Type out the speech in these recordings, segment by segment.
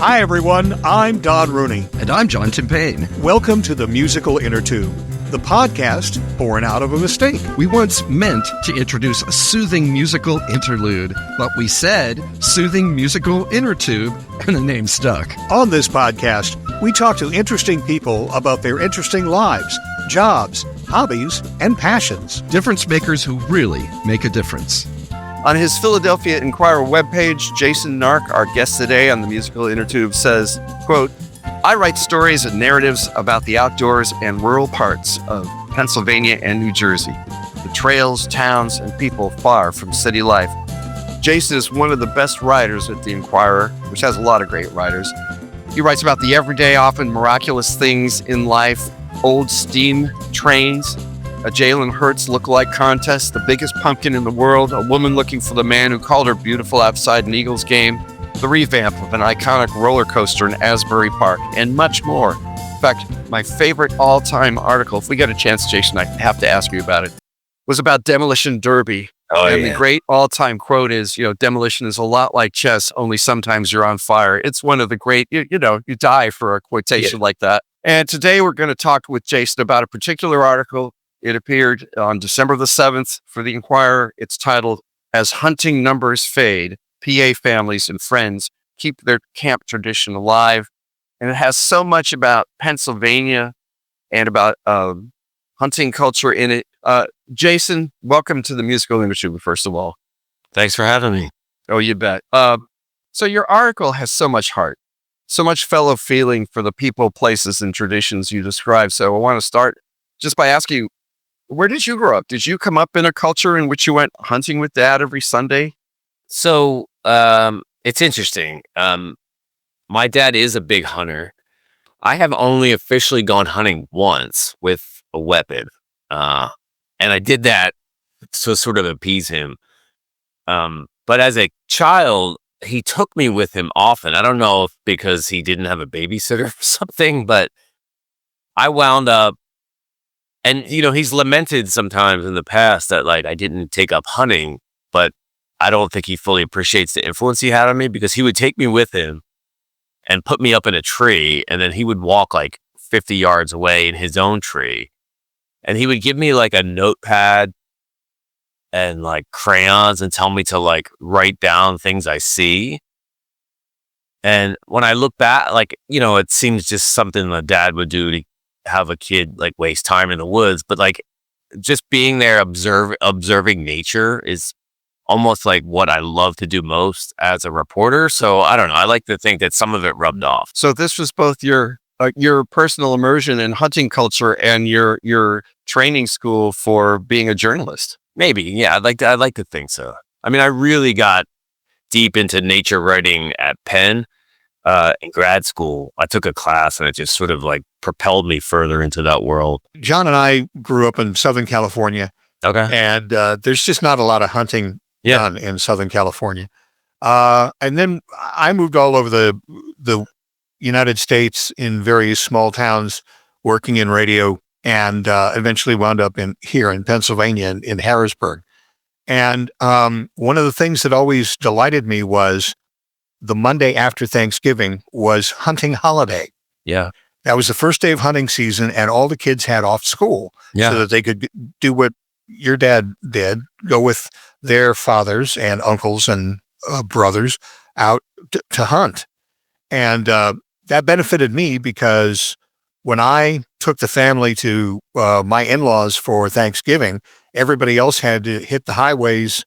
Hi, everyone. I'm Don Rooney. And I'm John Timpane. Welcome to the musical Innertube, the podcast born out of a mistake. We once meant to introduce a soothing musical interlude, but we said soothing musical Innertube, and the name stuck. On this podcast, we talk to interesting people about their interesting lives, jobs, hobbies, and passions. Difference makers who really make a difference. On his Philadelphia Inquirer webpage, Jason Nark, our guest today on the musical Innertube, says, quote, I write stories and narratives about the outdoors and rural parts of Pennsylvania and New Jersey, the trails, towns, and people far from city life. Jason is one of the best writers at the Inquirer, which has a lot of great writers. He writes about the everyday, often miraculous things in life, old steam trains, a Jalen Hurts look-alike contest, the biggest pumpkin in the world, a woman looking for the man who called her beautiful outside an Eagles game, the revamp of an iconic roller coaster in Asbury Park, and much more. In fact, my favorite all-time article, if we get a chance, Jason, I have to ask you about it, was about Demolition Derby. The great all-time quote is, demolition is a lot like chess, only sometimes you're on fire. It's one of the great, you die for a quotation like that. And today we're going to talk with Jason about a particular article. It appeared on December the 7th for the Inquirer. It's titled, As Hunting Numbers Fade, PA Families and Friends Keep Their Camp Tradition Alive. And it has so much about Pennsylvania and about hunting culture in it. Jason, welcome to the musical Innertube, first of all. Thanks for having me. Oh, you bet. So your article has so much heart, so much fellow feeling for the people, places, and traditions you describe. So I want to start just by asking you, where did you grow up? Did you come up in a culture in which you went hunting with Dad every Sunday? So it's interesting. My dad is a big hunter. I have only officially gone hunting once with a weapon. And I did that to sort of appease him. But as a child, he took me with him often. I don't know if because he didn't have a babysitter or something, but I wound up, and, he's lamented sometimes in the past that, I didn't take up hunting, but I don't think he fully appreciates the influence he had on me, because he would take me with him and put me up in a tree, and then he would walk 50 yards away in his own tree, and he would give me a notepad and crayons and tell me to write down things I see. And when I look back, it seems just something a dad would do to have a kid waste time in the woods, but just being there, observing nature is almost what I love to do most as a reporter. So I don't know. I like to think that some of it rubbed off. So this was both your personal immersion in hunting culture and your training school for being a journalist. Maybe, yeah. I'd like to think so. I mean, I really got deep into nature writing at Penn. In grad school, I took a class and it just sort of propelled me further into that world. John and I grew up in Southern California. Okay. And there's just not a lot of hunting done in Southern California. And then I moved all over the United States in various small towns working in radio, and eventually wound up here in Pennsylvania in Harrisburg. And one of the things that always delighted me was the Monday after Thanksgiving was hunting holiday. Yeah. That was the first day of hunting season, and all the kids had off school so that they could do what your dad did, go with their fathers and uncles and brothers out to hunt. And that benefited me, because when I took the family to my in-laws for Thanksgiving, everybody else had to hit the highways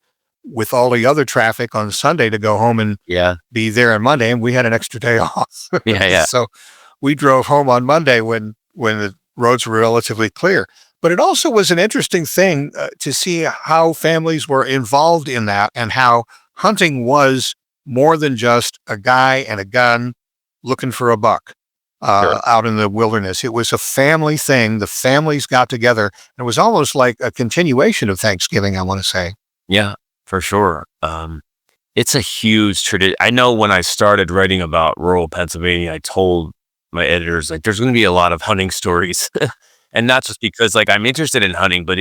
with all the other traffic on Sunday to go home and be there on Monday, and we had an extra day off. So we drove home on Monday when the roads were relatively clear. But it also was an interesting thing to see how families were involved in that, and how hunting was more than just a guy and a gun looking for a buck out in the wilderness. It was a family thing. The families got together, and it was almost like a continuation of Thanksgiving, I want to say. Yeah. For sure. It's a huge tradition. I know when I started writing about rural Pennsylvania, I told my editors, there's going to be a lot of hunting stories. And not just because I'm interested in hunting, but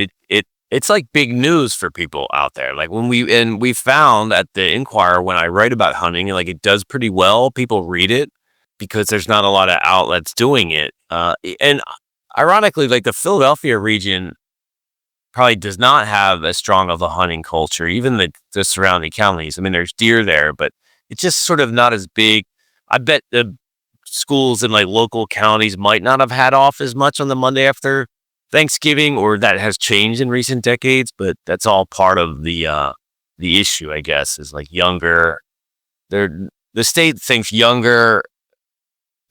it's big news for people out there. When we found at the Inquirer, when I write about hunting, it does pretty well. People read it. because there's not a lot of outlets doing it. And ironically, like the Philadelphia region probably does not have as strong of a hunting culture, even the surrounding counties. I mean, there's deer there, but it's just sort of not as big. I bet the schools in like local counties might not have had off as much on the Monday after Thanksgiving, or that has changed in recent decades, but that's all part of the issue, I guess, is like younger. The state thinks younger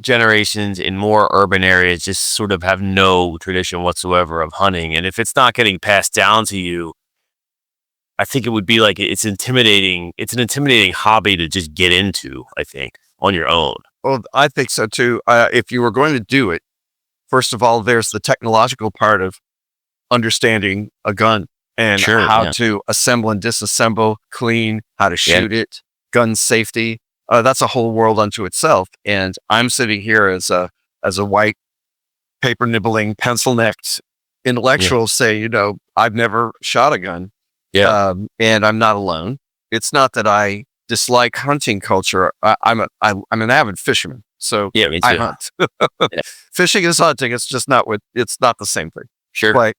generations in more urban areas just sort of have no tradition whatsoever of hunting. And if it's not getting passed down to you, I think it would be like it's intimidating. It's an intimidating hobby to just get into, I think, on your own. Well, I think so too. If you were going to do it, first of all, there's the technological part of understanding a gun and how to assemble and disassemble, clean, how to shoot it, gun safety. That's a whole world unto itself. And I'm sitting here as a white, paper nibbling, pencil necked intellectual say, I've never shot a gun. Yeah. And I'm not alone. It's not that I dislike hunting culture. I'm an avid fisherman. So me too. I hunt. Fishing is hunting. It's just it's not the same thing. Sure.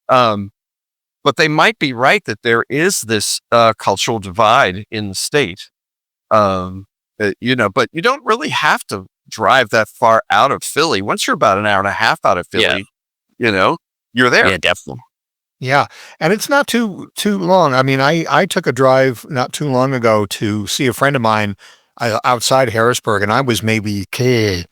But they might be right that there is this cultural divide in the state. But you don't really have to drive that far out of Philly. Once you're about an hour and a half out of Philly, you're there. Yeah, definitely. Yeah. And it's not too long. I mean, I took a drive not too long ago to see a friend of mine outside Harrisburg, and I was maybe 15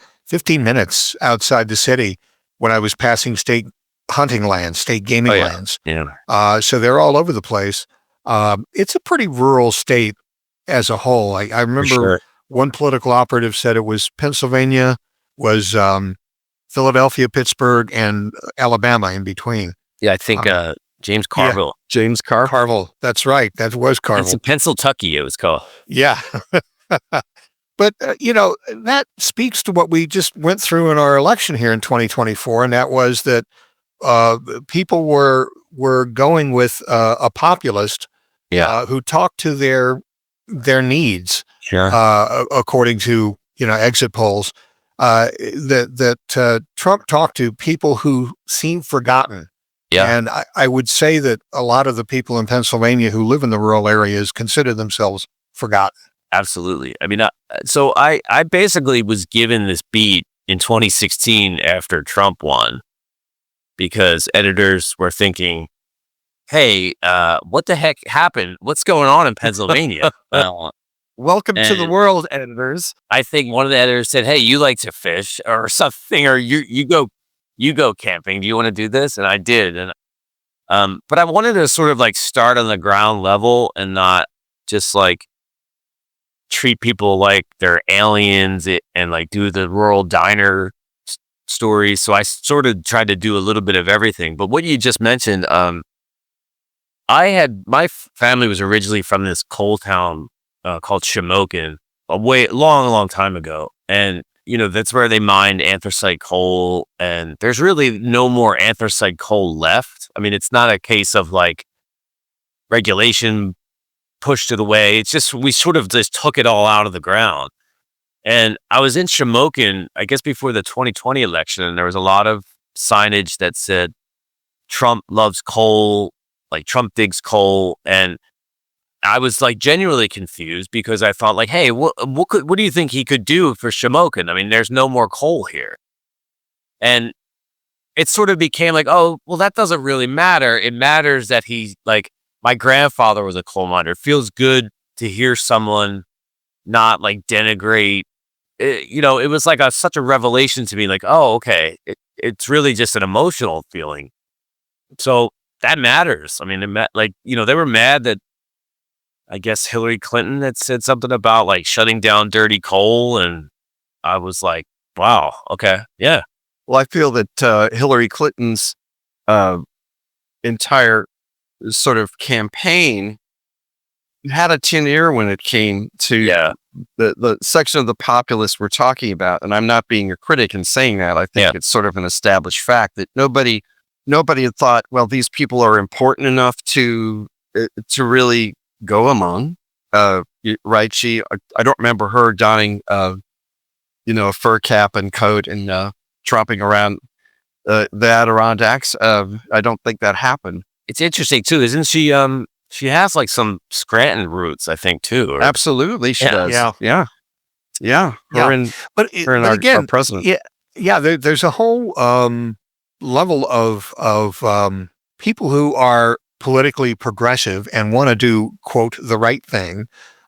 minutes outside the city when I was passing state hunting lands, state gaming lands. Yeah. So they're all over the place. It's a pretty rural state as a whole. I remember one political operative said it was Pennsylvania, was Philadelphia, Pittsburgh, and Alabama in between. Yeah, I think James Carville. Yeah, James Carville. That's right. That was Carville. It's in Pennsyltucky, it was called. Yeah. But, that speaks to what we just went through in our election here in 2024, and that was that people were going with a populist who talked to their needs, according to exit polls. That Trump talked to people who seem forgotten. Yeah. And I would say that a lot of the people in Pennsylvania who live in the rural areas consider themselves forgotten. Absolutely. I mean, so I basically was given this beat in 2016 after Trump won, because editors were thinking, hey, what the heck happened? What's going on in Pennsylvania? Welcome to the world, editors. I think one of the editors said, hey, you like to fish or something, or you go camping. Do you want to do this? And I did. And but I wanted to sort of like start on the ground level and not just like treat people like they're aliens and like do the rural diner stories. So I sort of tried to do a little bit of everything. But what you just mentioned, my family was originally from this coal town called Shamokin long time ago. And, that's where they mined anthracite coal. And there's really no more anthracite coal left. I mean, it's not a case of like regulation pushed it away. It's just, we sort of just took it all out of the ground. And I was in Shamokin, I guess before the 2020 election, and there was a lot of signage that said, Trump loves coal, like Trump digs coal. And I was like genuinely confused because I thought like, hey, what do you think he could do for Shamokin? I mean, there's no more coal here. And it sort of became like, oh, well, that doesn't really matter. It matters that he's like, my grandfather was a coal miner. It feels good to hear someone not like denigrate. It was like such a revelation to me. Like, oh, okay, it's really just an emotional feeling. So that matters. I mean, they were mad that I guess Hillary Clinton had said something about like shutting down dirty coal, and I was like, wow, okay, yeah. Well, I feel that Hillary Clinton's entire sort of campaign had a tin ear when it came to the section of the populace we're talking about. And I'm not being a critic in saying that. I think it's sort of an established fact that nobody had thought, well, these people are important enough to really go among. Right? I don't remember her donning a fur cap and coat and tromping around the Adirondacks. I don't think that happened. It's interesting too, isn't she? She has like some Scranton roots, I think, too. Absolutely, she does. Yeah. But our again, president. There's a whole level of people who are politically progressive and want to do, quote, the right thing,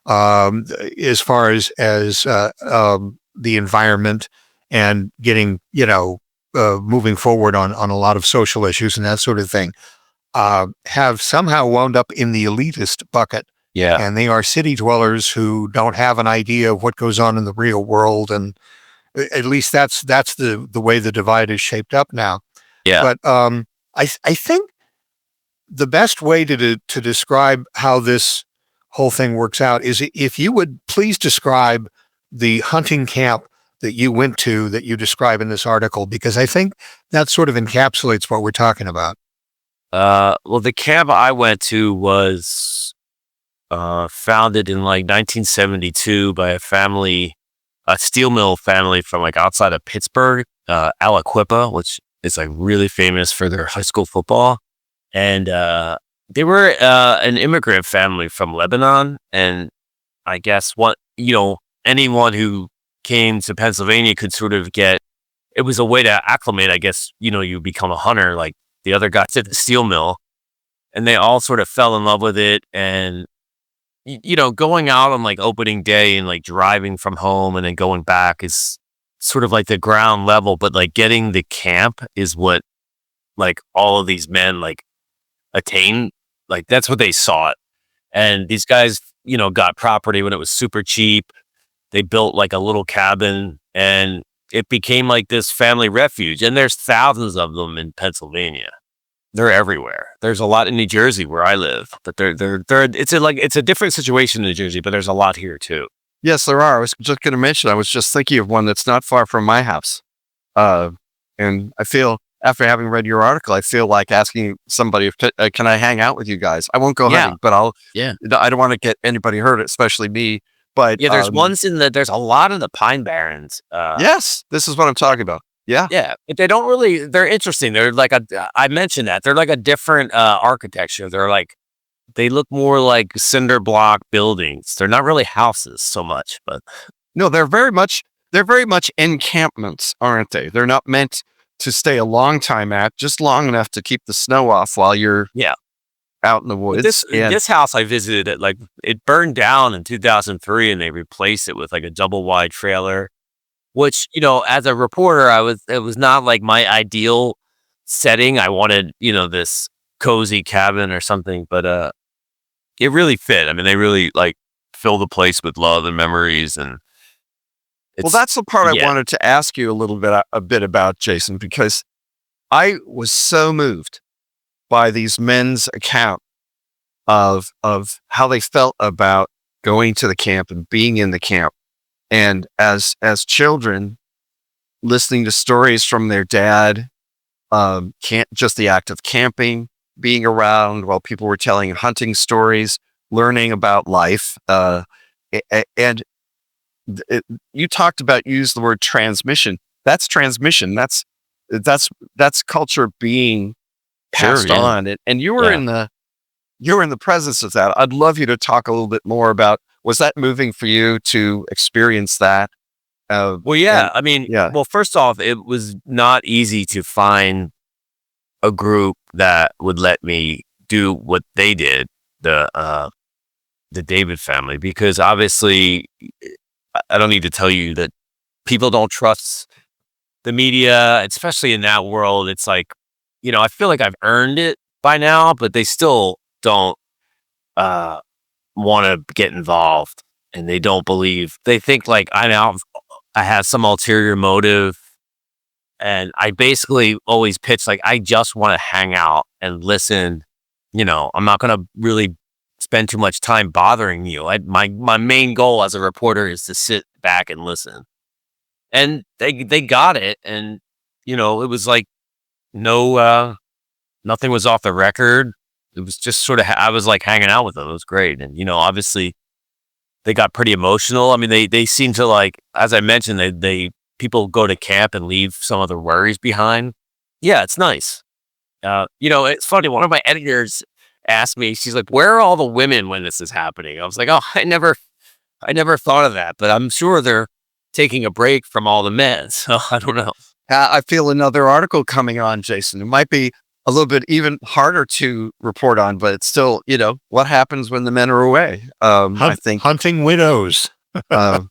as far as the environment and getting, moving forward on a lot of social issues and that sort of thing, have somehow wound up in the elitist bucket. Yeah. And they are city dwellers who don't have an idea of what goes on in the real world. And at least that's the way the divide is shaped up now. Yeah. But I think the best way to describe how this whole thing works out is if you would please describe the hunting camp that you went to that you describe in this article, because I think that sort of encapsulates what we're talking about. Well, the camp I went to was founded in like 1972 by a steel mill family from like outside of Pittsburgh, Aliquippa, which is like really famous for their high school football. And they were an immigrant family from Lebanon. And I guess anyone who came to Pennsylvania could sort of it was a way to acclimate, I guess, you become a hunter like the other guys at the steel mill. And they all sort of fell in love with it. And going out on like opening day and like driving from home and then going back is sort of like the ground level, but like getting the camp is what like all of these men like attain. Like that's what they sought. And these guys, got property when it was super cheap. They built like a little cabin and it became like this family refuge. And there's thousands of them in Pennsylvania. They're everywhere. There's a lot in New Jersey where I live, but it's a different situation in New Jersey, but there's a lot here too. Yes, there are. I was just going to mention, I was just thinking of one that's not far from my house. And I feel, after having read your article, I feel like asking somebody, can I hang out with you guys? I won't go hunting, but I don't want to get anybody hurt, especially me. But there's there's a lot in the Pine Barrens. Yes, this is what I'm talking about. Yeah. Yeah. But they're interesting. They're like I mentioned that. They're like a different architecture. They look more like cinder block buildings. They're not really houses so much, but no, they're very much encampments, aren't they? They're not meant to stay a long time at, just long enough to keep the snow off while you're out in the woods. This house I visited, it burned down in 2003 and they replaced it with like a double wide trailer. Which, as a reporter, it was not like my ideal setting. I wanted, this cozy cabin or something, but it really fit. I mean, they really like fill the place with love and memories. And well, that's the part I wanted to ask you a bit about, Jason, because I was so moved by these men's account of how they felt about going to the camp and being in the camp. And as children, listening to stories from their dad, just the act of camping, being around while people were telling hunting stories, learning about life. And you talked about, use the word transmission. That's transmission. That's culture being passed on. And you were in the presence of that. I'd love you to talk a little bit more about, was that moving for you to experience that? Well, first off, it was not easy to find a group that would let me do what they did, the David family, because obviously I don't need to tell you that people don't trust the media, especially in that world. It's like, I feel like I've earned it by now, but they still don't want to get involved, and they don't believe. They think like I have some ulterior motive, and I basically always pitch like I just want to hang out and listen. I'm not going to really spend too much time bothering you. My main goal as a reporter is to sit back and listen, and they got it, and it was like nothing was off the record. It was just sort of, I was like hanging out with them. It was great. And, obviously they got pretty emotional. I mean, they seem to, like, as I mentioned, people go to camp and leave some of their worries behind. Yeah, it's nice. It's funny. One of my editors asked me, she's like, "Where are all the women when this is happening?" I was like, "Oh, I never thought of that, but I'm sure they're taking a break from all the men." So I don't know. I feel another article coming on, Jason. It might be a little bit even harder to report on, but it's still, what happens when the men are away? I think hunting widows. And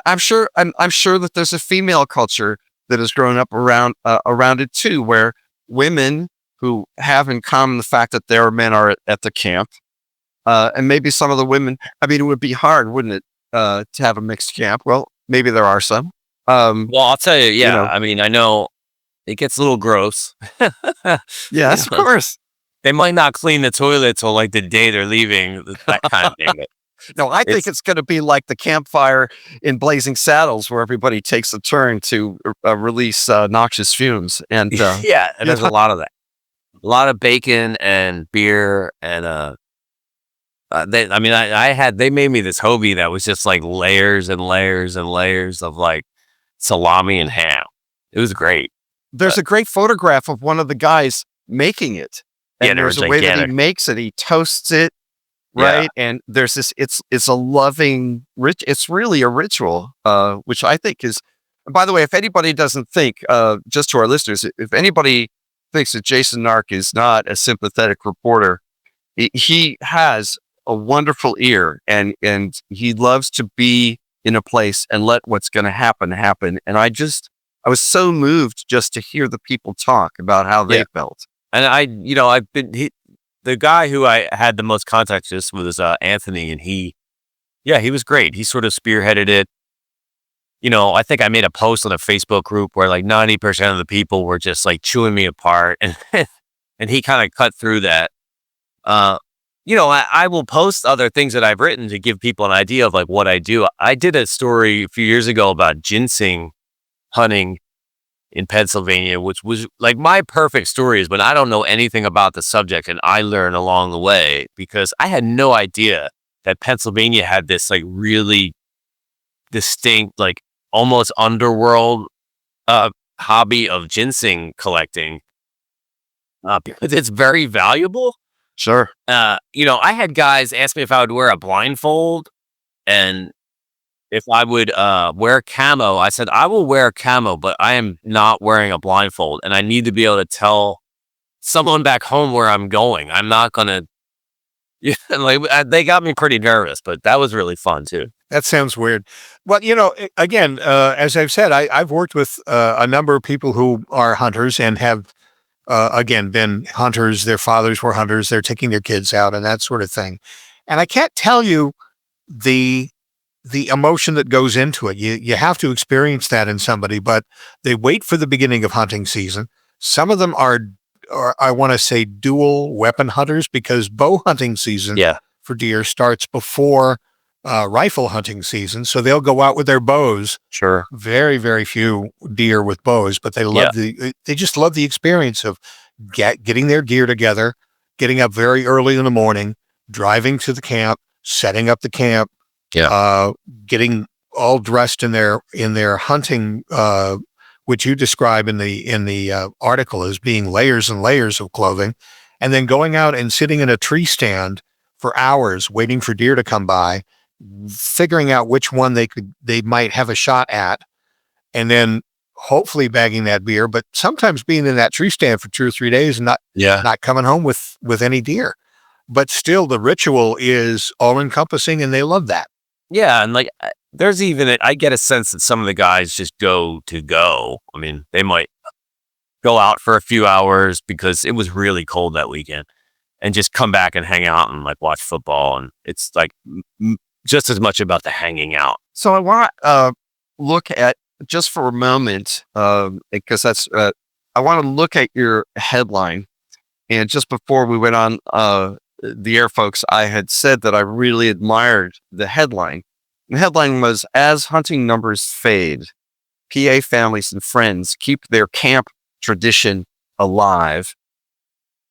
I'm sure that there's a female culture that has grown up around it too, where women who have in common the fact that their men are at the camp, and maybe some of the women. I mean, it would be hard, wouldn't it, to have a mixed camp? Well, maybe there are some. Well, I'll tell you, yeah. I mean, I know it gets a little gross. Yes, of course. They might not clean the toilet till like the day they're leaving, that kind of thing. No, I think it's going to be like the campfire in Blazing Saddles, where everybody takes a turn to release noxious fumes. And yeah, and there's a lot of that. A lot of bacon and beer, and they made me this Hobie that was just like layers and layers and layers of like salami and ham. It was great. There's a great photograph of one of the guys making it. And there's a way that he makes it. He toasts it, right? Yeah. And there's this, it's a loving, it's really a ritual, which I think is, by the way, if anybody doesn't think, just to our listeners, if anybody thinks that Jason Nark is not a sympathetic reporter, he has a wonderful ear, and he loves to be in a place and let what's going to happen. And I was so moved just to hear the people talk about how they felt. And the guy who I had the most contact with was Anthony, and he was great. He sort of spearheaded it. I think I made a post on a Facebook group where like 90% of the people were just like chewing me apart, and and he kind of cut through that. I will post other things that I've written to give people an idea of like what I do. I did a story a few years ago about ginseng hunting in Pennsylvania, which was like my perfect stories, but I don't know anything about the subject, and I learned along the way because I had no idea that Pennsylvania had this like really distinct, like almost underworld hobby of ginseng collecting, because it's very valuable. Sure. I had guys ask me if I would wear a blindfold and if I would wear camo. I said, I will wear camo, but I am not wearing a blindfold. And I need to be able to tell someone back home where I'm going. I'm not going to, they got me pretty nervous, but that was really fun too. That sounds weird. Well, again, as I've said, I've worked with a number of people who are hunters and have, again, been hunters. Their fathers were hunters. They're taking their kids out and that sort of thing. And I can't tell you the emotion that goes into it. You have to experience that in somebody, but they wait for the beginning of hunting season. Some of them are I want to say dual weapon hunters, because bow hunting season for deer starts before rifle hunting season. So they'll go out with their bows. Sure. Very, very few deer with bows, but they love they just love the experience of getting their gear together, getting up very early in the morning, driving to the camp, setting up the camp, getting all dressed in their hunting, which you describe in the article as being layers and layers of clothing, and then going out and sitting in a tree stand for hours, waiting for deer to come by, figuring out which one they might have a shot at, and then hopefully bagging that deer, but sometimes being in that tree stand for 2 or 3 days and not coming home with any deer. But still, the ritual is all encompassing, and they love that. Yeah, and like there's even I get a sense that some of the guys just go to go. I mean, they might go out for a few hours because it was really cold that weekend, and just come back and hang out and like watch football. And it's like just as much about the hanging out. So I want to look at, just for a moment, because that's I want to look at your headline. And just before we went on the air, folks, I had said that I really admired the headline. The headline was, "As hunting numbers fade, PA families and friends keep their camp tradition alive."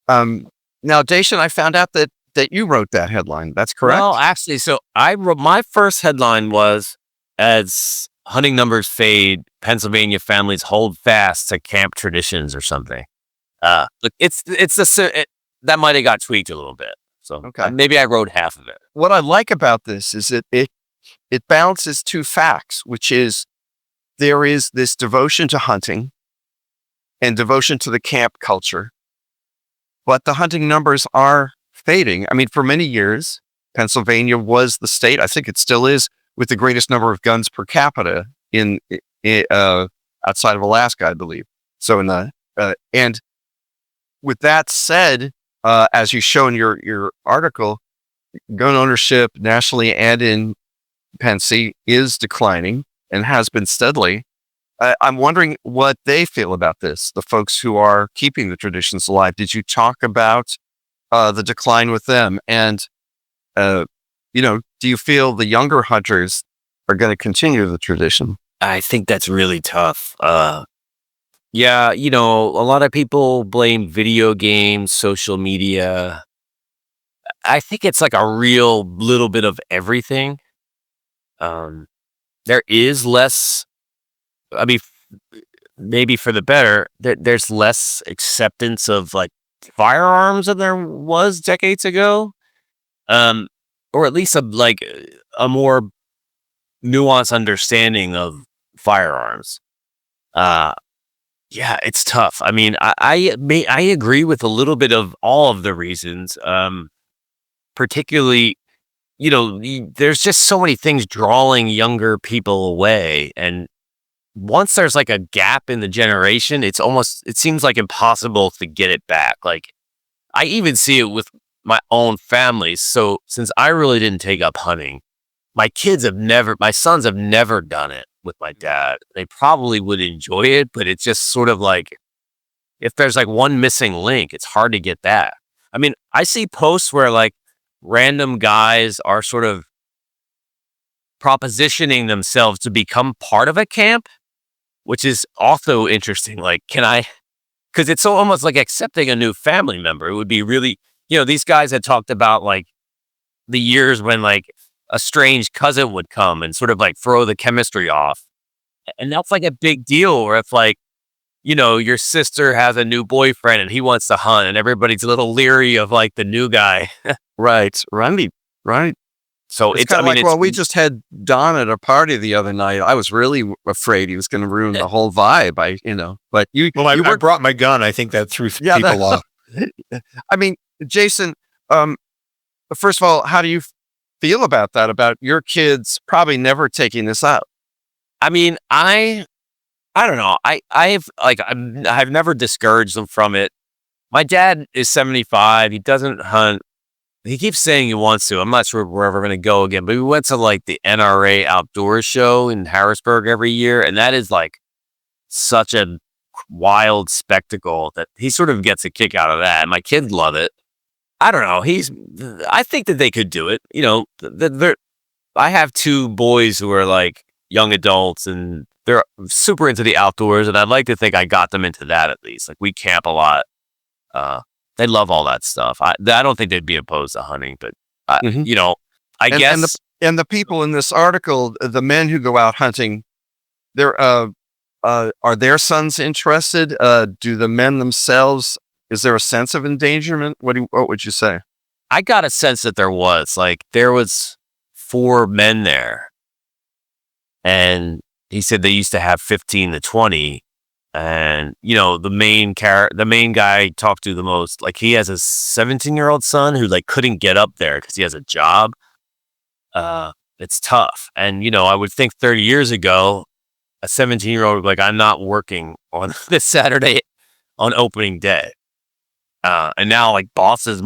Now, Jason, I found out that that you wrote that headline. That's correct? Well, actually, so I wrote, my first headline was, as hunting numbers fade, Pennsylvania families hold fast to camp traditions or something. Look, that might have got tweaked a little bit. So maybe I wrote half of it. What I like about this is it balances two facts, which is there is this devotion to hunting and devotion to the camp culture, but the hunting numbers are fading. I mean, for many years, Pennsylvania was the state, I think it still is, with the greatest number of guns per capita in outside of Alaska, I believe. So and with that said, as you show in your article, gun ownership nationally and in Pennsy is declining and has been steadily. I'm wondering what they feel about this, the folks who are keeping the traditions alive. Did you talk about the decline with them? And, do you feel the younger hunters are going to continue the tradition? I think that's really tough. Yeah, a lot of people blame video games, social media. I think it's like a real little bit of everything. There is less, I mean, maybe for the better, there's less acceptance of like firearms than there was decades ago. Or at least a more nuanced understanding of firearms. Yeah, it's tough. I mean, I agree with a little bit of all of the reasons. Particularly, there's just so many things drawing younger people away, and once there's like a gap in the generation, it seems like impossible to get it back. Like, I even see it with my own family. So since I really didn't take up hunting, my sons have never done it with my dad. They probably would enjoy it, but it's just sort of like, if there's like one missing link, it's hard to get that. I mean, I see posts where like random guys are sort of propositioning themselves to become part of a camp, which is also interesting. Like, because it's so almost like accepting a new family member. It would be really, these guys had talked about like the years when like a strange cousin would come and sort of like throw the chemistry off. And that's like a big deal. Or if like, your sister has a new boyfriend and he wants to hunt and everybody's a little leery of like the new guy. Right. So it's kind of like, we just had Don at a party the other night. I was really afraid he was going to ruin the whole vibe. But I brought my gun. I think that threw people off. I mean, Jason, first of all, how do you feel about that? About your kids probably never taking this up? I mean, I don't know. I've never discouraged them from it. My dad is 75. He doesn't hunt. He keeps saying he wants to. I'm not sure if we're ever going to go again, but we went to like the NRA outdoor show in Harrisburg every year. And that is like such a wild spectacle that he sort of gets a kick out of that. And my kids love it. I don't know. I think that they could do it. I have two boys who are like young adults and they're super into the outdoors. And I'd like to think I got them into that at least. Like, we camp a lot. They love all that stuff. I don't think they'd be opposed to hunting, but I guess. And the people in this article, the men who go out hunting, are their sons interested? Do the men themselves? Is there a sense of endangerment? What would you say? I got a sense that there was 4 men there, and he said they used to have 15 to 20. And, the main guy I talked to the most, like, he has a 17-year-old son who like couldn't get up there because he has a job. It's tough. And, I would think 30 years ago, a 17-year-old, like, I'm not working on this Saturday on opening day. And now like bosses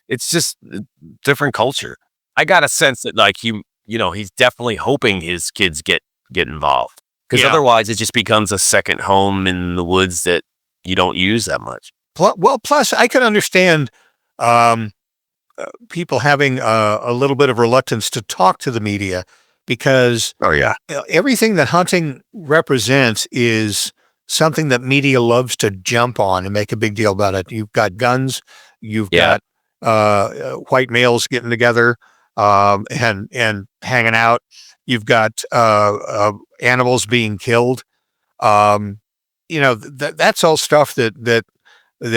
it's just a different culture. I got a sense that like he's definitely hoping his kids get involved. Because otherwise, it just becomes a second home in the woods that you don't use that much. Well, plus, I can understand people having a little bit of reluctance to talk to the media because everything that hunting represents is something that media loves to jump on and make a big deal about it. You've got guns, you've got white males getting together and hanging out. You've got animals being killed. That's all stuff that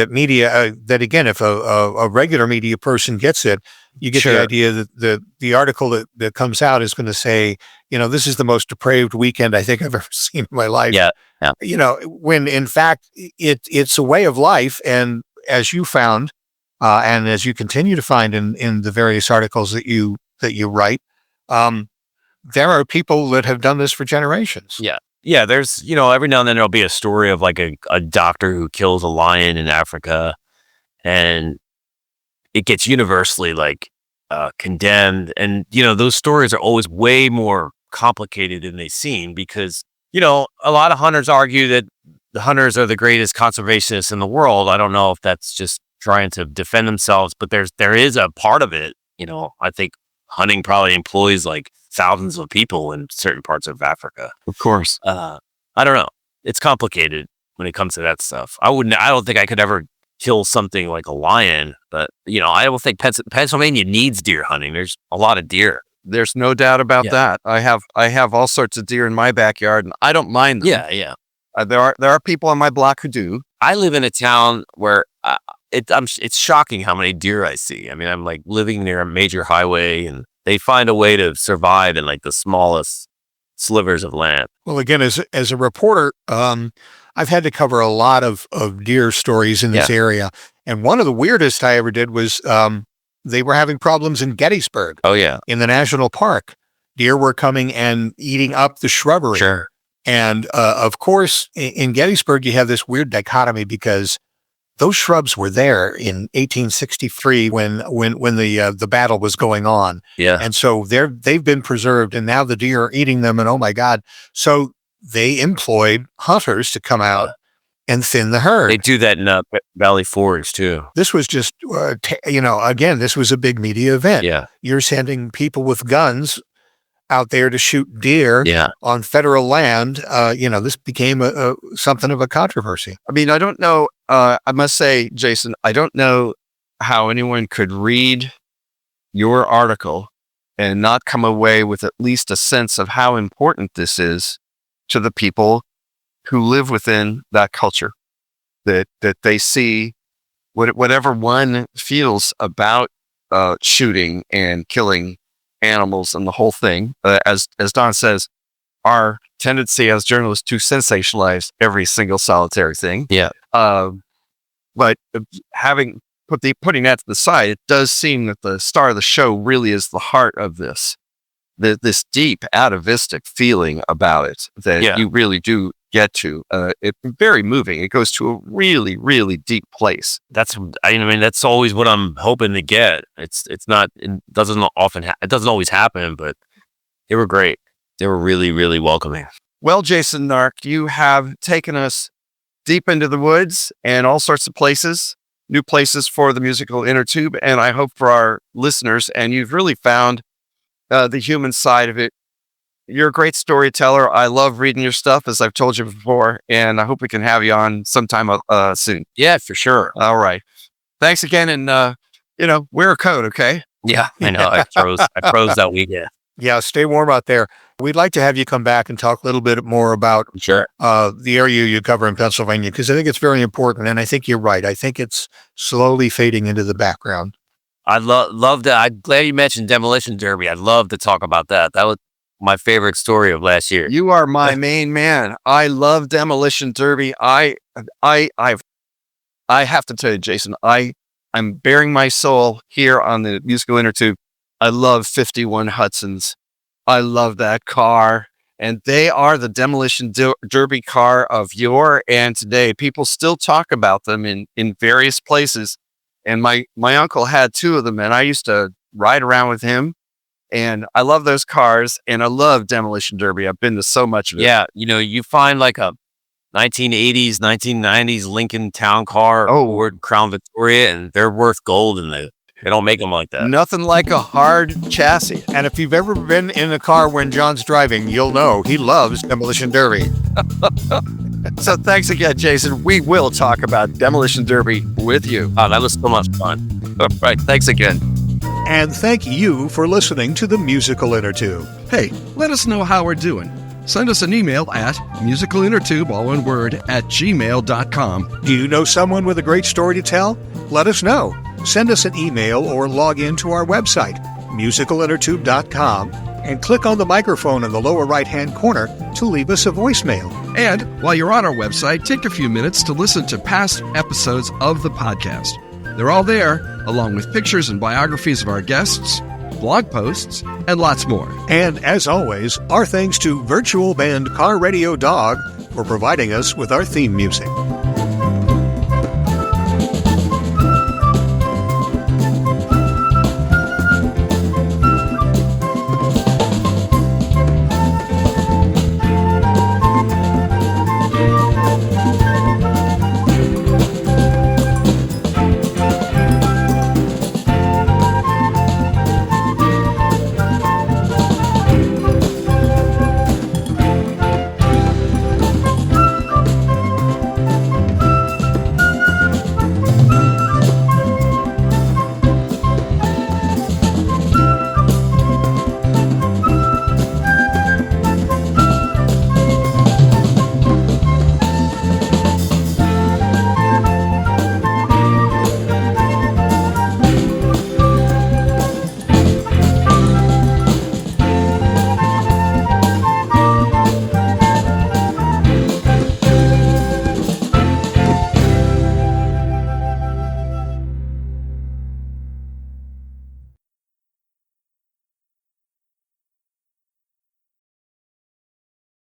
media, that again, if a regular media person gets it, you get the idea that the article that comes out is going to say, this is the most depraved weekend I think I've ever seen in my life. Yeah. When in fact it's a way of life. And as you found, and as you continue to find in the various articles that you write, there are people that have done this for generations. Yeah. Yeah, there's, every now and then there'll be a story of like a doctor who kills a lion in Africa, and it gets universally like condemned. And, those stories are always way more complicated than they seem because, a lot of hunters argue that the hunters are the greatest conservationists in the world. I don't know if that's just trying to defend themselves, but there is a part of it. I think hunting probably employs like thousands of people in certain parts of Africa. Of course. I don't know. It's complicated when it comes to that stuff. I don't think I could ever kill something like a lion, but I don't think Pennsylvania needs deer hunting. There's a lot of deer. There's no doubt about that. I have all sorts of deer in my backyard and I don't mind them. Yeah. There are people on my block who do. I live in a town where it's shocking how many deer I see. I mean, I'm like living near a major highway and they find a way to survive in like the smallest slivers of land. Well, again, as a reporter, I've had to cover a lot of deer stories in this area. And one of the weirdest I ever did was they were having problems in Gettysburg. Oh, yeah. In the national park. Deer were coming and eating up the shrubbery. Sure. And of course, in Gettysburg, you have this weird dichotomy because those shrubs were there in 1863 when the battle was going on. Yeah. And so they've been preserved and now the deer are eating them and oh my God. So they employed hunters to come out and thin the herd. They do that in Valley Forge too. This was just, again, this was a big media event. Yeah. You're sending people with guns out there to shoot deer on federal land. This became something of a controversy. I mean, I don't know. I must say, Jason, I don't know how anyone could read your article and not come away with at least a sense of how important this is to the people who live within that culture, that they see whatever one feels about shooting and killing animals and the whole thing. As Don says, our tendency as journalists to sensationalize every single solitary thing. Yeah. But putting that to the side, it does seem that the star of the show really is the heart of this deep atavistic feeling about it that you really do get to. It's very moving. It goes to a really, really deep place. That's always what I'm hoping to get. It doesn't always happen, but they were great. They were really, really welcoming. Well, Jason Nark, you have taken us deep into the woods and all sorts of places, new places for the musical Innertube, and I hope for our listeners, and you've really found the human side of it. You're a great storyteller. I love reading your stuff, as I've told you before, and I hope we can have you on sometime soon. Yeah, for sure. All right. Thanks again, and wear a coat, okay? Yeah, I know. I froze that weekend. Yeah, stay warm out there. We'd like to have you come back and talk a little bit more about the area you cover in Pennsylvania, because I think it's very important, and I think you're right. I think it's slowly fading into the background. I love that. I'm glad you mentioned Demolition Derby. I'd love to talk about that. That was my favorite story of last year. You are my main man. I love Demolition Derby. I have to tell you, Jason, I'm bearing my soul here on the musical Innertube. I love 51 Hudsons. I love that car. And they are the Demolition Derby car of yore and today. People still talk about them in various places. And my uncle had two of them, and I used to ride around with him. And I love those cars, and I love Demolition Derby. I've been to so much of it. Yeah, you find like a 1980s, 1990s Lincoln Town Car Ford Crown Victoria, and they're worth gold, and they don't make them like that. Nothing like a hard chassis. And if you've ever been in a car when John's driving, you'll know he loves Demolition Derby. So thanks again, Jason. We will talk about Demolition Derby with you. Oh, that was so much fun. All right. Thanks again. And thank you for listening to the Musical Innertube. Hey, let us know how we're doing. Send us an email at musicalinnertube, all one word, @gmail.com. Do you know someone with a great story to tell? Let us know. Send us an email or log in to our website, musicalinnertube.com, and click on the microphone in the lower right-hand corner to leave us a voicemail. And while you're on our website, take a few minutes to listen to past episodes of the podcast. They're all there, along with pictures and biographies of our guests, blog posts, and lots more. And as always, our thanks to virtual band Car Radio Dog for providing us with our theme music.